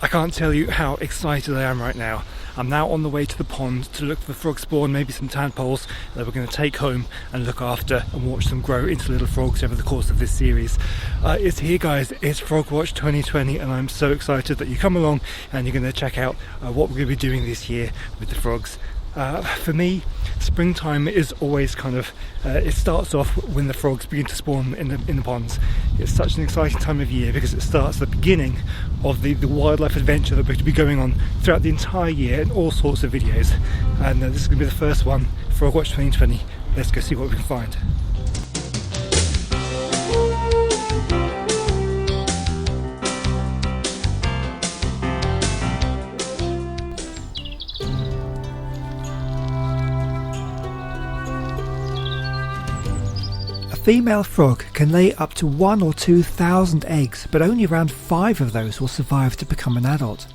I can't tell you how excited I am right now. I'm now on the way to the pond to look for frog spawn, maybe some tadpoles that we're going to take home and look after and watch them grow into little frogs over the course of this series. It's here, guys. It's Frogwatch 2020 and I'm so excited that you come along and you're going to check out what we're going to be doing this year with the frogs. For me, springtime is always kind of, it starts off when the frogs begin to spawn in the ponds. It's such an exciting time of year because it starts the beginning of the wildlife adventure that we're going to be going on throughout the entire year in all sorts of videos. And this is going to be the first one, Frogwatch 2020. Let's go see what we can find. A female frog can lay up to 1,000 or 2,000 eggs, but only around 5 of those will survive to become an adult.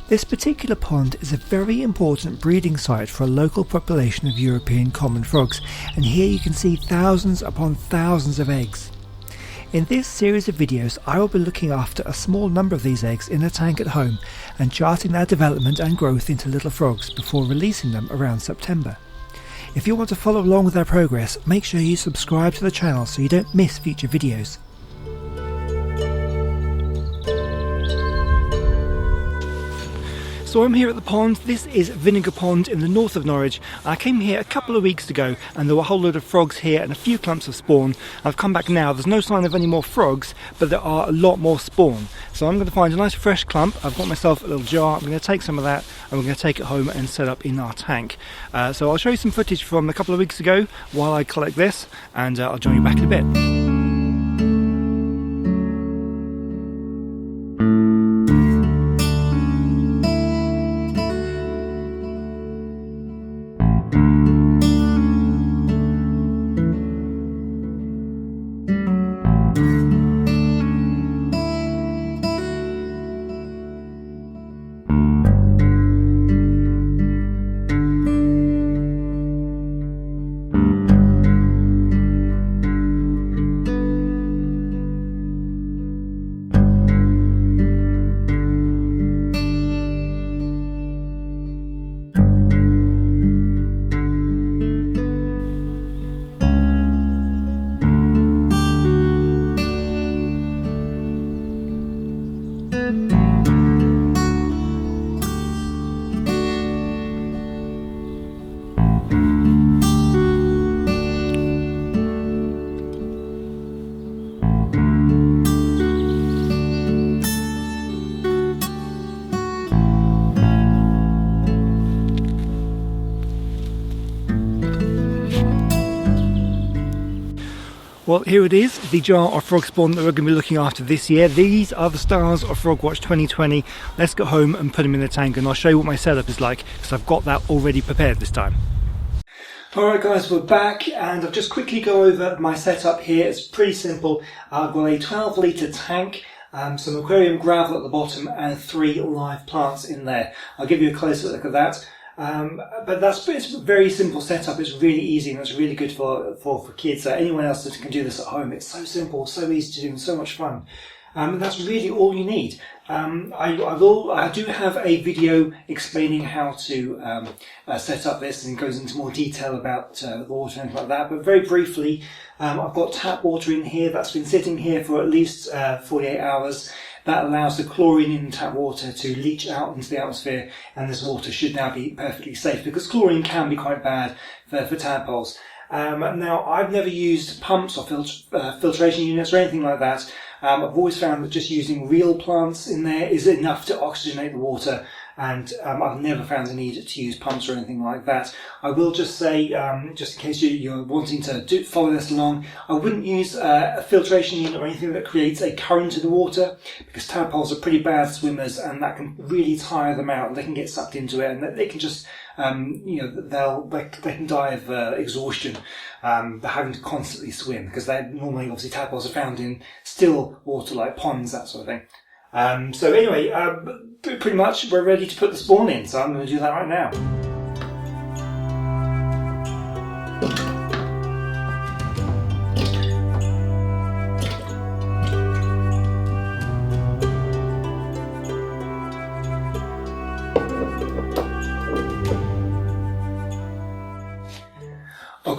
This particular pond is a very important breeding site for a local population of European common frogs, and here you can see thousands upon thousands of eggs. In this series of videos I will be looking after a small number of these eggs in a tank at home and charting their development and growth into little frogs before releasing them around September. If you want to follow along with their progress, make sure you subscribe to the channel so you don't miss future videos. So I'm here at the pond. This is Vinegar Pond in the north of Norwich. I came here a couple of weeks ago and there were a whole load of frogs here and a few clumps of spawn. I've come back now, there's no sign of any more frogs, but there are a lot more spawn. So I'm going to find a nice fresh clump. I've got myself a little jar, I'm going to take some of that and we're going to take it home and set up in our tank. So I'll show you some footage from a couple of weeks ago while I collect this, and I'll join you back in a bit. Well, here it is, the jar of frog spawn that we're going to be looking after this year. These are the stars of Frogwatch 2020. Let's go home and put them in the tank and I'll show you what my setup is like because I've got that already prepared this time. Alright guys, we're back and I'll just quickly go over my setup here. It's pretty simple. I've got a 12 litre tank, some aquarium gravel at the bottom and 3 live plants in there. I'll give you a closer look at that. But it's a very simple setup. It's really easy and it's really good for kids. Anyone else that can do this at home. It's so simple, so easy to do and so much fun. And that's really all you need. I do have a video explaining how to set up this, and it goes into more detail about the water and things like that. But very briefly, I've got tap water in here that's been sitting here for at least 48 hours. That allows the chlorine in tap water to leach out into the atmosphere, and this water should now be perfectly safe because chlorine can be quite bad for tadpoles. Now, I've never used pumps or filtration units or anything like that. I've always found that just using real plants in there is enough to oxygenate the water, and I've never found the need to use pumps or anything like that. I will just say, just in case you're wanting to follow this along, I wouldn't use a filtration unit or anything that creates a current in the water, because tadpoles are pretty bad swimmers and that can really tire them out and they can get sucked into it and they can just, they can die of exhaustion having to constantly swim, because they're normally, obviously, tadpoles are found in still water like ponds, that sort of thing. So anyway, pretty much we're ready to put the spawn in, so I'm going to do that right now.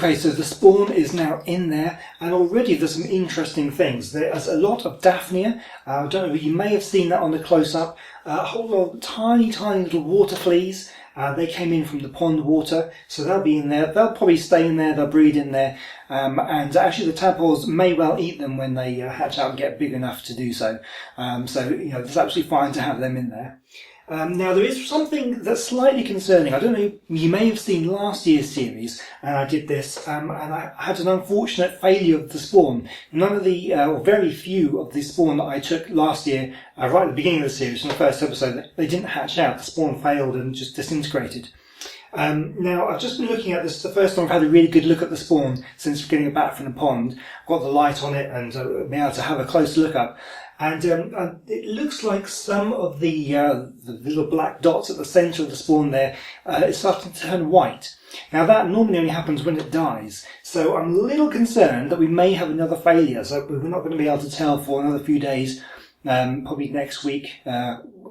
Okay, so the spawn is now in there, and already there's some interesting things. There's a lot of Daphnia. I don't know, you may have seen that on the close-up. A whole lot of tiny, tiny little water fleas. They came in from the pond water, so they'll be in there. They'll probably stay in there, they'll breed in there, and actually the tadpoles may well eat them when they hatch out and get big enough to do so. So, you know, it's absolutely fine to have them in there. Now there is something that's slightly concerning. I don't know, you may have seen last year's series, and I did this, and I had an unfortunate failure of the spawn. None of the, or very few of the spawn that I took last year, right at the beginning of the series, in the first episode, they didn't hatch out. The spawn failed and just disintegrated. Now, I've just been looking at this, the first time I've had a really good look at the spawn since getting it back from the pond. I've got the light on it and been able to have a close look up. And it looks like some of the little black dots at the centre of the spawn there is starting to turn white. Now that normally only happens when it dies, so I'm a little concerned that we may have another failure, so we're not going to be able to tell for another few days, probably next week,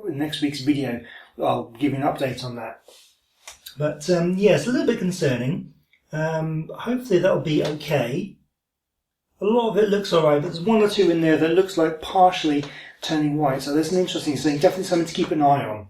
next week's video. I'll give you an update on that. But yeah, it's a little bit concerning. Hopefully that'll be okay. A lot of it looks alright, but there's one or two in there that looks like partially turning white, so there's an interesting thing, definitely something to keep an eye on.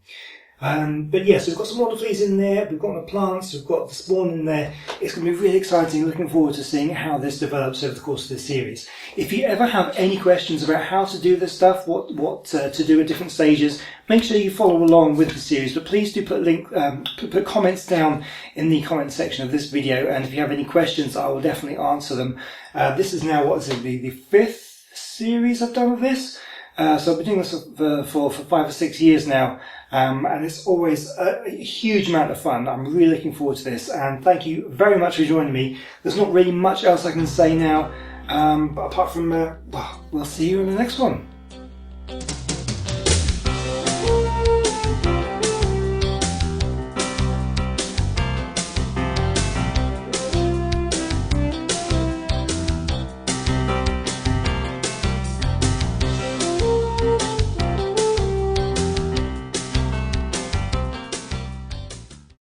But yes, we've got some water fleas in there, we've got the plants, we've got the spawn in there. It's going to be really exciting, looking forward to seeing how this develops over the course of this series. If you ever have any questions about how to do this stuff, what to do at different stages, make sure you follow along with the series, but please do put comments down in the comment section of this video, and if you have any questions, I will definitely answer them. This is now, what is it, the 5th series I've done of this? So I've been doing this for 5 or 6 years now, and it's always a huge amount of fun. I'm really looking forward to this, and thank you very much for joining me. There's not really much else I can say now, but apart from, well, we'll see you in the next one.